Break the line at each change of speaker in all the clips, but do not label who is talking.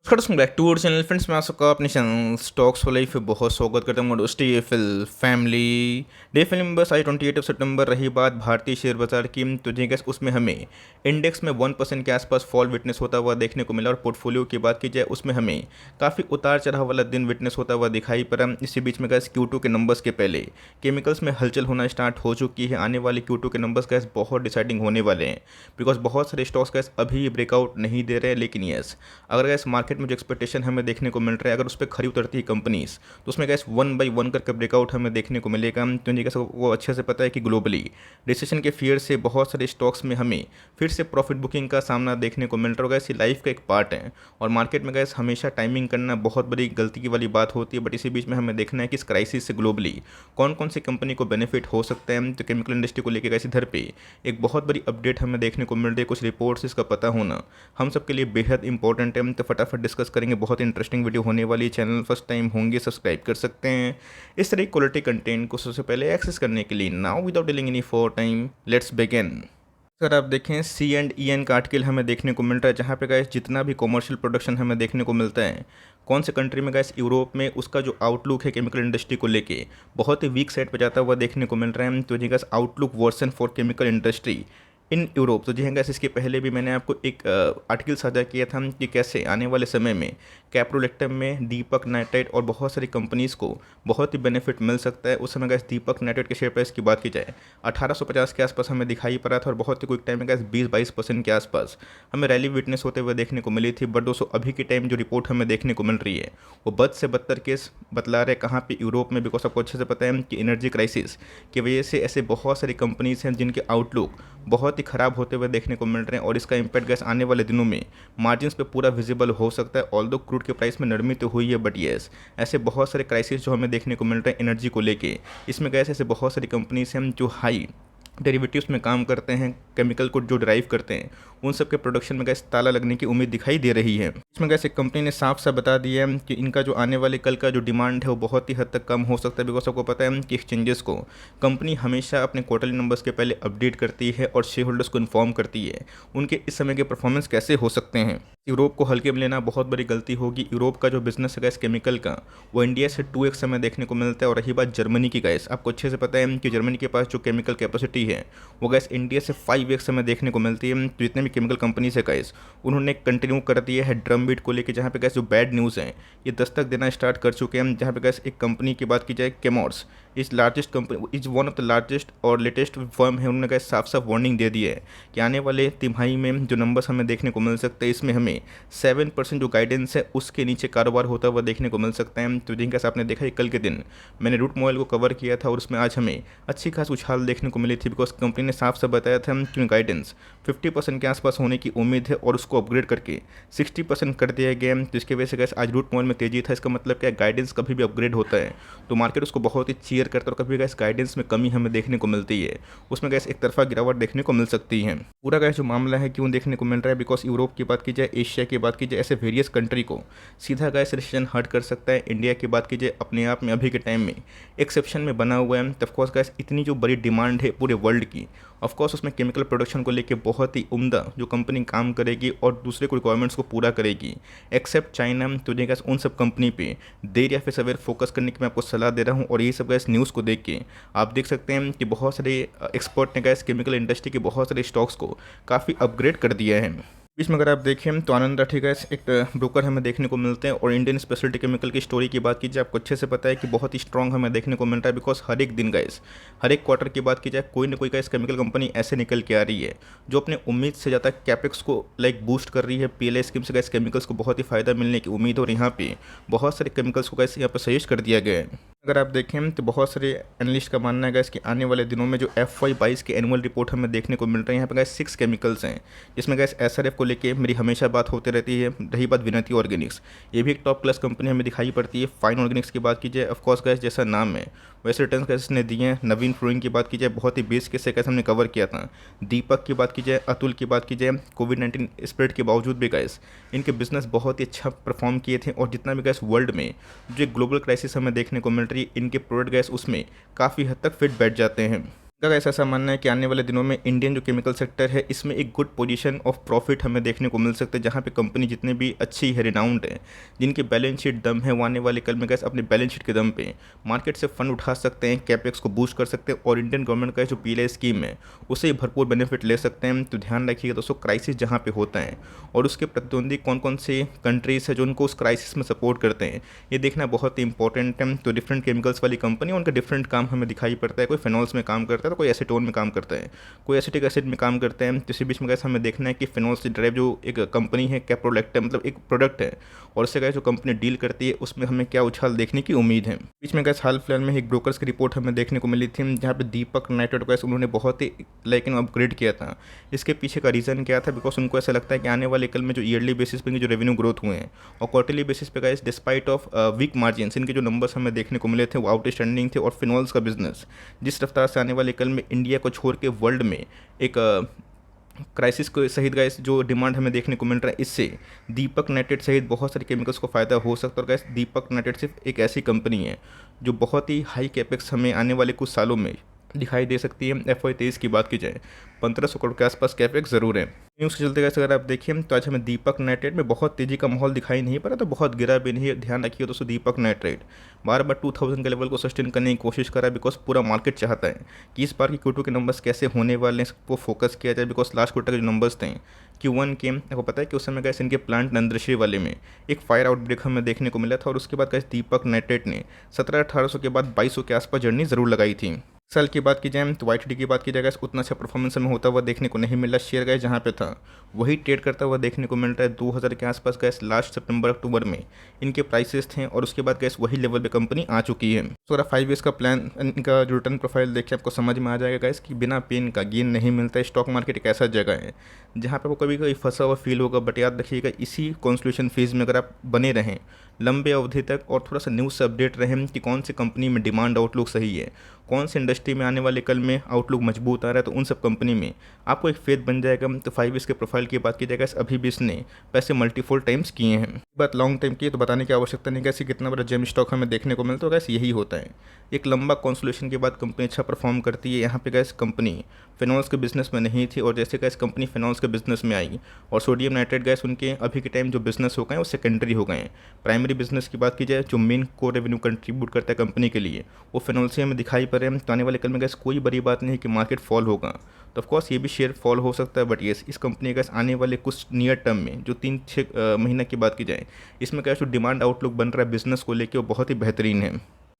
Welcome back to our channel friends. मैं आप सबका अपने चैनल स्टॉक्स वाले पे बहुत स्वागत करता हूँ। दोस्तों ये फिल फैमिली डे फिल्म नंबर आज 28 सितंबर रही बात भारतीय शेयर बाजार की, तो जी गैस उसमें हमें इंडेक्स में 1% के आसपास फॉल विटनेस होता हुआ देखने को मिला। और पोर्टफोलियो की बात की जाए उसमें हमें काफ़ी उतार चढ़ाव वाला दिन विटनेस होता हुआ दिखाई पड़ा। इसी बीच में गैस Q2 के नंबर्स के पहले केमिकल्स में हलचल होना स्टार्ट हो चुकी है। आने वाले Q2 के नंबर्स गैस बहुत डिसाइडिंग होने वाले हैं, बिकॉज बहुत सारे स्टॉक्स गैस अभी ब्रेकआउट नहीं दे रहे हैं। लेकिन यस, अगर गैस मार्केट में जो एक्सपेक्टेशन हमें देखने को मिल रहा है, अगर उस पर खरी उतरती है कंपनीज, तो उसमें गैस 1 by 1 करके ब्रेकआउट हमें देखने को मिलेगा। तो जी गैस वो अच्छे से पता है कि ग्लोबली रिसेशन के फियर से बहुत सारे स्टॉक्स में हमें फिर से प्रॉफिट बुकिंग का सामना देखने को मिल रहा होगा। इसी लाइफ का एक पार्ट है और मार्केट में गैस हमेशा टाइमिंग करना बहुत बड़ी गलती की वाली बात होती है। बट इसी बीच में हमें देखना है कि इस क्राइसिस से ग्लोबली कौन कौन सी कंपनी को बेनिफिट हो सकता है। तो केमिकल इंडस्ट्री को लेकर गैस इधर पे एक बहुत बड़ी अपडेट हमें देखने को मिल रही है। कुछ रिपोर्ट्स इसका पता होना हम सबके लिए बेहद इंपॉर्टेंट है। तो फटाफट डिस्कस करेंगे, बहुत इंटरेस्टिंग वीडियो होने वाली। चैनल फर्स्ट टाइम होंगे सब्सक्राइब कर सकते हैं इस तरह क्वालिटी कंटेंट को सबसे पहले एक्सेस करने के लिए। Now without dealing any for time let's begin. अगर आप देखें C&EN का आर्टिकल हमें देखने को मिल रहा है, जहाँ पे गैस जितना भी कॉमर्शियल प्रोडक्शन हमें देखने को मिलता है कौन से कंट्री में गैस यूरोप में, उसका जो आउटलुक है केमिकल इंडस्ट्री को लेके बहुत ही वीक साइड पे जाता हुआ देखने को मिल रहा है। तो जी gas outlook version for chemical industry in Europe. तो जी हाँ गैस, इसके पहले भी मैंने आपको एक आर्टिकल साझा किया था कि कैसे आने वाले समय में कैप्रोलेक्टम में दीपक नाइट्राइट और बहुत सारी कंपनीज़ को बहुत ही बेनिफिट मिल सकता है। उस समय गैस दीपक नाइट्राइट के शेयर प्राइस की बात की जाए 1850 के आसपास हमें दिखाई पड़ा था और बहुत ही क्विक टाइम में गैस 20-22% के आसपास हमें रैली विटनेस होते हुए देखने को मिली थी। बट दोस्तों अभी के टाइम जो रिपोर्ट हमें देखने को मिल रही है वो बद से बदतर केस बतला रहे कहाँ पे, यूरोप में। बिकॉज आपको अच्छे से पता है कि एनर्जी क्राइसिस की वजह से ऐसे बहुत सारी कंपनीज हैं जिनके आउटलुक बहुत ही ख़राब होते हुए देखने को मिल रहे हैं। और इसका इम्पैक्ट गैस आने वाले दिनों में मार्जिन्स पे पूरा विजिबल हो सकता है। ऑल्दो क्रूड के प्राइस में नरमी तो हुई है, बट येस ऐसे बहुत सारे क्राइसिस जो हमें देखने को मिल रहे हैं एनर्जी को लेके, इसमें गैस ऐसे बहुत सारी कंपनीज हैं जो हाई डेरिवेटिव्स में काम करते हैं, केमिकल को जो ड्राइव करते हैं, उन सब के प्रोडक्शन में गैस ताला लगने की उम्मीद दिखाई दे रही है। इसमें गैस एक कंपनी ने साफ साफ बता दिया है कि इनका जो आने वाले कल का जो डिमांड है वो बहुत ही हद तक कम हो सकता है। बिकॉज आपको पता है कि एक्सचेंजेस को कंपनी हमेशा अपने क्वार्टरली नंबर्स के पहले अपडेट करती है और शेयर होल्डर्स को इन्फॉर्म करती है उनके इस समय के परफॉर्मेंस कैसे हो सकते हैं। यूरोप को हल्के में लेना बहुत बड़ी गलती होगी। यूरोप का जो बिजनेस है गैस केमिकल का, वो इंडिया से 2x समय देखने को मिलता है। और रही बात जर्मनी की गैस, आपको अच्छे से पता है कि जर्मनी के पास जो केमिकल कैपेसिटी है वो गैस इंडिया से 5x समय देखने को मिलती है। तो जितने भी केमिकल कंपनीज है गैस उन्होंने कंटिन्यू कर दिया है ड्रम बीट को लेकर, जहाँ पे गैस जो बैड न्यूज़ है ये दस्तक देना स्टार्ट कर चुके हैं। जहाँ पे गैस एक कंपनी की बात की जाए, Chemours is largest company, is one of the largest और लेटेस्ट फर्म है। उन्होंने गैस साफ साफ वार्निंग दे दी है कि आने वाले तिमाही में जो नंबर्स हमें देखने को मिल सकते हैं इसमें हमें 7% जो गाइडेंस है उसके नीचे कारोबार होता हुआ देखने को मिल सकता है। तो जिनका आपने देखा है कल के दिन मैंने रूट मोबाइल को कवर किया था और उसमें आज हमें अच्छी खास उछाल देखने को मिली थी। बिकॉज कंपनी ने साफ साफ बताया था कि गाइडेंस 50% के आसपास होने की उम्मीद है और उसको अपग्रेड करके 60% कर दिया गया, जिसकी वजह से गैस आज रूट मोबाइल में तेजी था। इसका मतलब क्या, गाइडेंस कभी भी अपग्रेड होता है तो मार्केट उसको बहुत ही चीयर करता है और कभी गैस गाइडेंस में कमी हमें देखने को मिलती है उसमें गैस एक तरफा गिरावट देखने को मिल सकती है। पूरा गैस जो मामला है क्यों देखने को मिल रहा है, बिकॉज यूरोप की बात की जाए, एशिया की बात की जाए, ऐसे वेरियस कंट्री को सीधा गैस रिसेशन हर्ट कर सकता है। इंडिया की बात की जाए अपने आप में अभी के टाइम में एक्सेप्शन में बना हुआ है। ऑफकोर्स गैस इतनी जो बड़ी डिमांड है पूरे वर्ल्ड की, ऑफकोर्स उसमें केमिकल प्रोडक्शन को लेके बहुत ही उम्दा जो कंपनी काम करेगी और दूसरे को रिक्वायरमेंट्स को पूरा करेगी एक्सेप्ट चाइना। तो गैस उन सब कंपनी पे देर या फिर सवेर फोकस करने की मैं आपको सलाह दे रहा हूँ। और ये सब गैस न्यूज़ को देख के आप देख सकते हैं कि बहुत सारे एक्सपर्ट ने गैस केमिकल इंडस्ट्री के बहुत सारे स्टॉक्स को काफ़ी अपग्रेड कर दिया है। बीच में अगर आप देखें तो आनंद राठी का एक ब्रोकर हमें देखने को मिलते हैं। और इंडियन स्पेशलिटी केमिकल की स्टोरी की बात की जाए, आपको अच्छे से पता है कि बहुत ही स्ट्रॉन्ग हमें देखने को मिलता है। बिकॉज हर एक दिन गैस, हर एक क्वार्टर की बात की जाए, कोई ना कोई गैस केमिकल कंपनी ऐसे निकल के आ रही है जो अपने उम्मीद से ज़्यादा कैपेक्स को बूस्ट कर रही है। PLI स्कीम से गैस केमिकल्स को बहुत ही फायदा मिलने की उम्मीद। और यहाँ पे बहुत सारे केमिकल्स को गैस यहाँ पर सजेस्ट कर दिया गया है। अगर आप देखें तो बहुत सारे एनालिस्ट का मानना है गैस कि आने वाले दिनों में जो FY22 की एनुअल रिपोर्ट हमें देखने को मिल रही है, यहाँ पर गैस 6 केमिकल्स हैं जिसमें गैस SRF को लेके मेरी हमेशा बात होती रहती है। रही बात विनती ऑर्गेनिक्स, ये भी एक टॉप क्लास कंपनी हमें दिखाई पड़ती है। फाइन ऑर्गेनिक्स की बात की जाए, ऑफकोर्स गैस जैसा नाम है वैसे रिटर्न गैस ने दिए हैं। नवीन फ्लोइंग की बात की जाए, बहुत ही बेस के से कैसे हमने कवर किया था। दीपक की बात की जाए, अतुल की बात की जाए, कोविड-19 स्प्रेड के बावजूद भी गैस इनके बिजनेस बहुत ही अच्छा परफॉर्म किए थे। और जितना भी गैस वर्ल्ड में जो ग्लोबल क्राइसिस हमें देखने को मिल रही है, इनके प्रोडक्ट गैस उसमें काफ़ी हद तक फिट बैठ जाते हैं। का ऐसा मानना है कि आने वाले दिनों में इंडियन जो केमिकल सेक्टर है इसमें एक गुड पोजीशन ऑफ प्रॉफिट हमें देखने को मिल सकता है, जहाँ पे कंपनी जितने भी अच्छी है, रिनाउंड है, जिनकी बैलेंस शीट दम है, वो आने वाले कल में गैस अपने बैलेंस शीट के दम पे मार्केट से फंड उठा सकते हैं, कैपेक्स को बूस्ट कर सकते हैं और इंडियन गवर्नमेंट का जो पीएलआई स्कीम है उससे भरपूर बेनिफिट ले सकते हैं। तो ध्यान रखिएगा दोस्तों, क्राइसिस जहाँ पे होता है और उसके प्रतिद्वंदी कौन कौन से कंट्रीज है जो उनको उस क्राइसिस में सपोर्ट करते हैं, ये देखना बहुत ही इंपॉर्टेंट है। तो डिफरेंट केमिकल्स वाली कंपनी, उनका डिफरेंट काम हमें दिखाई पड़ता है, कोई फिनॉल्स में काम करता है तो कोई एसीटोन में काम करता है, कोई एसिटिक एसिड में काम करते हैं। तो इसी बीच में गैस हमें देखना है कि फिनॉल से ड्राइव जो एक कंपनी है कैप्रोलैक्ट, मतलब एक प्रोडक्ट है, और उससे गैस जो कंपनी डील करती है उसमें हमें क्या उछाल देखने की उम्मीद है। बीच में गैस हाल फिलहाल में एक ब्रोकर्स की रिपोर्ट हमें देखने को मिली थी, जहाँ पे दीपक नाइट्रेट गैस उन्होंने बहुत ही लेकिन अपग्रेड किया था। इसके पीछे का रीज़न क्या था? बिकॉज उनको ऐसा लगता है कि आने वाले कल में जो ईयरली बेसिस पे जो रेवेन्यू ग्रोथ हुए हैं और क्वार्टरली बेसिस पे gas despite of weak margin, इनके जो नंबर्स हमें देखने को मिले थे वो आउटस्टैंडिंग थे। और फिनॉल्स का बिजनेस जिस रफ्तार से आने वाले कल में इंडिया को छोड़ के वर्ल्ड में एक क्राइसिस को सहित गैस जो डिमांड हमें देखने को मिल रहा है, इससे दीपक नाइट्रेट सहित बहुत सारे केमिकल्स को फ़ायदा हो सकता है। और गैस दीपक नाइट्रेट सिर्फ एक ऐसी कंपनी है जो बहुत ही हाई कैपेक्स हमें आने वाले कुछ सालों में दिखाई दे सकती है। FY23 की बात की जाए 1500 करोड़ के आसपास कैपेक्स ज़रूर है। न्यूज़ के चलते गैस अगर आप देखिए तो आज हमें दीपक नाइट्रेट में बहुत तेज़ी का माहौल दिखाई नहीं पड़ा, तो बहुत गिरा भी नहीं है। ध्यान रखिए दोस्तों, दीपक नाइट्रेट बार बार 2000 के लेवल को सस्टेन करने की कोशिश कर रहा है, बिकॉज पूरा मार्केट चाहता है कि इस बार की Q2 के नंबर्स कैसे होने वाले हैं, इसको फोकस किया जाए। बिकॉज लास्ट क्वार्टर के जो नंबर्स थे Q1 के, आपको पता है कि उस समय गैस इनके प्लांट नंदश्री वाले में एक फायर आउटब्रेक हमें देखने को मिला था, और उसके बाद गैस दीपक नाइट्रेट ने 1700-1800 के बाद 2200 के आसपास जर्नी ज़रूर लगाई थी। साल की बात की जाए तो YTD की बात की जाएगा, उतना अच्छा परफॉर्मेंस हमें होता हुआ देखने को नहीं मिला। शेयर गैस जहाँ पे था वही ट्रेड करता हुआ देखने को मिल रहा है। 2000 के आसपास गैस लास्ट सितंबर अक्टूबर में इनके प्राइसेस थे, और उसके बाद गैस वही लेवल पे कंपनी आ चुकी है। तो अगर 5 ईयर्स का प्लान, इनका जो रिटर्न प्रोफाइल देखिए आपको समझ में आ जाएगा गैस कि बिना पेन का गेन नहीं मिलता है। स्टॉक मार्केट एक ऐसा जगह है जहाँ पे आपको कभी कभी फंसा हुआ फील होगा, बट याद रखिएगा इसी कॉन्सोलिडेशन फेज में अगर आप बने रहें लंबे अवधि तक और थोड़ा सा न्यूज़ से अपडेट रहें कि कौन सी कंपनी में डिमांड आउटलुक सही है, कौन सी इंडस्ट्री में आने वाले कल में आउटलुक मजबूत आ रहा है, तो उन सब कंपनी में आपको एक फेथ बन जाएगा। तो 5 ईयर्स के प्रोफाइल की बात की जाएगा, अभी भी इसने पैसे मल्टीफोल टाइम्स किए हैं। बात लॉन्ग टाइम की तो बताने की आवश्यकता नहीं कैसे कितना बड़ा जेम स्टॉक हमें देखने को मिलता है, गैस यही होता है। एक लंबा कॉन्सोलेशन के बाद कंपनी अच्छा परफॉर्म करती है। यहाँ पे गैस कंपनी फिनॉल्स के बिजनेस में नहीं थी, और जैसे गैस कंपनी फिनॉल्स के बिजनेस में आई और सोडियम नाइट्रेट गैस उनके अभी के टाइम जो बिजनेस हो गए हैं वो सेकेंडरी हो गए हैं। प्राइमरी बिजनेस की बात की जाए जो मेन को रेवेन्यू कंट्रीब्यूट करता है कंपनी के लिए, वो फिनॉल से हमें दिखाई पड़ रहे हैं। तो आने वाले कल में गैस कोई बड़ी बात नहीं कि मार्केट फॉल होगा, तो ऑफकोर्स ये भी शेयर फॉल हो सकता है, बट येस इस कंपनी का आने वाले कुछ नियर टर्म में जो 3-6 महीने की बात की जाए, इसमें क्या जो डिमांड आउटलुक बन रहा है बिजनेस को लेकर वो बहुत ही बेहतरीन है।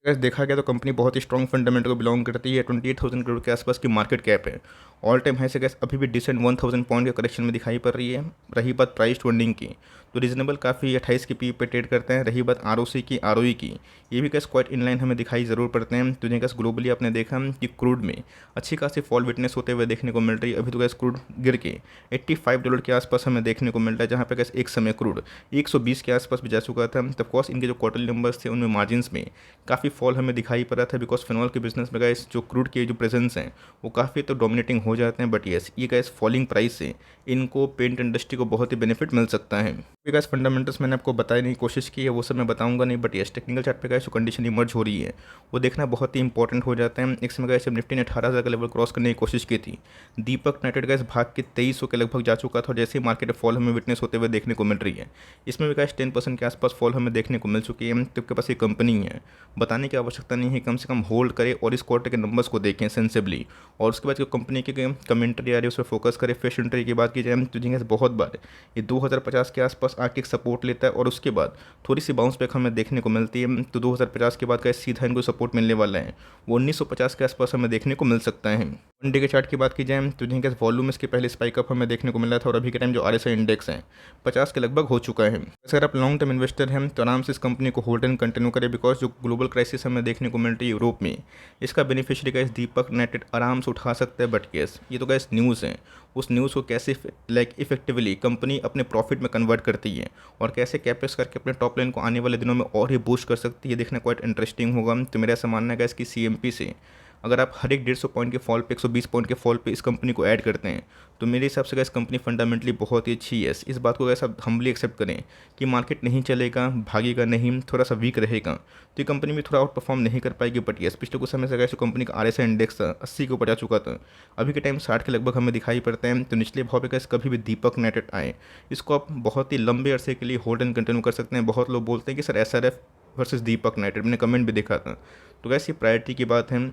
अगर देखा गया तो कंपनी बहुत ही स्ट्रॉन्ग फंडामेंटल को बिलोंग करती है। 28,000 करोड़ के आसपास की मार्केट कैप है। ऑल टाइम हाई से गैस अभी भी डिसेंट 1000 पॉइंट के करेक्शन में दिखाई पड़ रही है। रही बात प्राइस टू अर्निंग की, तो रीजनेबल काफ़ी 28 की पी पे ट्रेड करते हैं। रही बात ROC की, ROE की, ये भी गैस क्वाइट इनलाइन हमें दिखाई ज़रूर पड़ते हैं। तो गैस ग्लोबली आपने देखा कि क्रूड में अच्छी खासी फॉल विटनेस होते हुए देखने को मिल रही है। अभी तो गैस क्रूड गिर के $85 के आसपास हमें देखने को मिल रहा है, जहाँ पे गैस एक समय क्रूड 120 के आसपास भी जा चुका था। तब कोर्स इनके जो क्वार्टरली नंबर्स थे उनमें मार्जिन्स में काफ़ी फॉल हमें दिखाई पड़ रहा था, बिकॉज फिनॉल के बिजनेस में गैस जो क्रूड के जो प्रेजेंस हैं वो काफ़ी तो डोमिनेटिंग हो जाते हैं। बट येस ये गैस फॉलिंग प्राइस से इनको पेंट इंडस्ट्री को बहुत ही बेनिफिट मिल सकता है। गैस फंडामेंटल्स मैंने आपको बताने की कोशिश की है, वो सब मैं बताऊंगा नहीं, बट येस टेक्निकल चार्ट पे गैस जो कंडीशन इमर्ज हो रही है वो देखना बहुत ही इंपॉर्टेंट हो जाता है। एक समय गैस जब निफ्टी ने 18,000 का लेवल क्रॉस करने की कोशिश की थी, दीपक नाइट्रेट गैस भाग के 2300 के लगभग जा चुका था, और जैसे ही मार्केट फॉल हमें विटनेस होते हुए देखने को मिल रही है, इसमें भी गैस 10% के आसपास फॉल हमें देखने को मिल चुकी है। तो आपके पास ये कंपनी है, बताने की आवश्यकता नहीं है, कम से कम होल्ड करें और इस क्वार्टर के नंबर्स को देखें सेंसिबली, और उसके बाद जो कंपनी की कमेंट्री आ रही है उस पर फोकस करें। फ्रेश एंट्री की बात की जाए तो जी बहुत बार ये 2050 के आसपास आके एक सपोर्ट लेता है, और उसके बाद थोड़ी सी बाउंस बैक हमें देखने को मिलती है। तो 2050 के बाद का सीधा इनको सपोर्ट मिलने वाला है, वो 1950 के आसपास हमें देखने को मिल सकता है। वन डे के चार्ट की बात की जाए तो जिनके वॉल्यूम इसके पहले स्पाइक अप हमें देखने को मिला था, और अभी के टाइम जो RSI इंडेक्स है 50 के लगभग हो चुका है। अगर आप लॉन्ग टर्म इन्वेस्टर हैं तो आराम से इस कंपनी को होल्ड एंड कंटिन्यू करें, बिकॉज जो ग्लोबल क्राइसिस हमें देखने को मिल रही है यूरोप में, इसका बेनिफिशियरी गैस दीपक नाइट्रेट आराम से उठा सकता है। बट केस ये तो गैस न्यूज़ है, उस न्यूज़ को कैसे इफेक्टिवली कंपनी अपने प्रॉफिट में कन्वर्ट करती है और कैसे कैपेक्स करके अपने टॉप लाइन को आने वाले दिनों में और ही बूस्ट कर सकती है, देखना क्वाइट इंटरेस्टिंग होगा। तो मेरा ऐसा मानना है गैस कि CMP से अगर आप हर एक 150 पॉइंट के फॉल पे 120 पॉइंट के फॉल पे इस कंपनी को ऐड करते हैं तो मेरे हिसाब से गैस कंपनी फंडामेंटली बहुत ही अच्छी है। इस बात को गैस आप हम्बली एक्सेप्ट करें कि मार्केट नहीं चलेगा, भागेगा नहीं, थोड़ा सा वीक रहेगा तो ये कंपनी भी थोड़ा आउट परफॉर्म नहीं कर पाएगी। बट यस, पिछले कुछ समय से गैस कंपनी का RSI इंडेक्स था 80 के ऊपर जा चुका था, अभी के टाइम 60 के लगभग हमें दिखाई पड़ते हैं। तो निचले भाव पे गैस कभी भी दीपक नाइट्रेट आए, इसको आप बहुत ही लंबे अरसे के लिए होल्ड एंड कंटिन्यू कर सकते हैं। बहुत लोग बोलते हैं कि सर SRF वर्सेस दीपक नाइट्रेट, मैंने कमेंट भी देखा था। तो गैस ये प्रायोरिटी की बात है।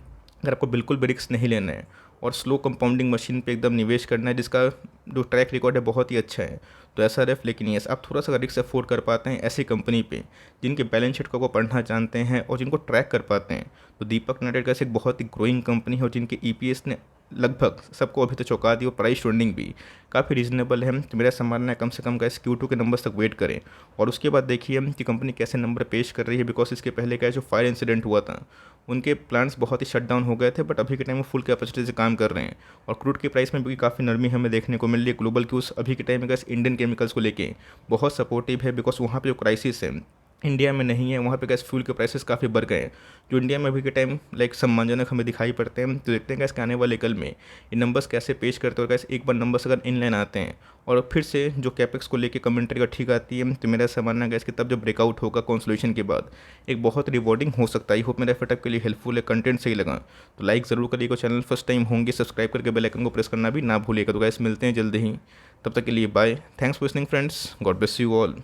अगर आपको बिल्कुल भी रिस्क नहीं लेना है और स्लो कंपाउंडिंग मशीन पे एकदम निवेश करना है जिसका जो ट्रैक रिकॉर्ड है बहुत ही अच्छा है, तो SRF। लेकिन यस, आप थोड़ा सा रिस्क अफोर्ड कर पाते हैं ऐसी कंपनी पे जिनके बैलेंस शीट को वो पढ़ना जानते हैं और जिनको ट्रैक कर पाते हैं, तो दीपक नाइट्रेट का एक बहुत ही ग्रोइंग कंपनी है और जिनके EPS ने लगभग सबको अभी तो चौंका दी और प्राइस ट्रेंडिंग भी काफ़ी रीजनेबल है। तो मेरा सम्मान है कम से कम का इस Q2 के नंबर्स तक वेट करें और उसके बाद देखिए कि कंपनी कैसे नंबर पेश कर रही है। बिकॉज इसके पहले का जो फायर इंसिडेंट हुआ था उनके प्लांट्स बहुत ही शट डाउन हो गए थे, बट अभी के टाइम में फुल कैपेसिटी से काम कर रहे हैं और क्रूड की प्राइस में भी काफ़ी नरमी हमें देखने को मिल रही है। ग्लोबल क्यूज अभी के टाइम में गैस इंडियन केमिकल्स को लेके बहुत सपोर्टिव है, बिकॉज वहाँ पे जो क्राइसिस है इंडिया में नहीं है, वहाँ पे गैस फ्यूल के प्राइसेस काफ़ी बढ़ गए हैं जो इंडिया में अभी के टाइम लाइक सम्मानजनक हमें दिखाई पड़ते हैं। तो देखते हैं गैस आने वाले कल में ये नंबर्स कैसे पेश करते हैं। और गैस एक बार नंबर्स अगर इनलाइन आते हैं और फिर से जो कैपेक्स को लेके कमेंट्री का ठीक आती है, तो मेरा ऐसा मानना है गैस कि तब जब ब्रेकआउट होगा कंसोलिडेशन के बाद एक बहुत रिवॉर्डिंग हो सकता है। आई होप मेरा एफर्ट आपके लिए हेल्पफुल है, कंटेंट सही लगा तो लाइक ज़रूर करिएगा। चैनल फर्स्ट टाइम होंगे सब्सक्राइब करके बेल आइकन को प्रेस करना भी ना भूलिएगा। तो गैस मिलते हैं जल्दी ही, तब तक के लिए bye. Thanks for listening friends, God bless you all.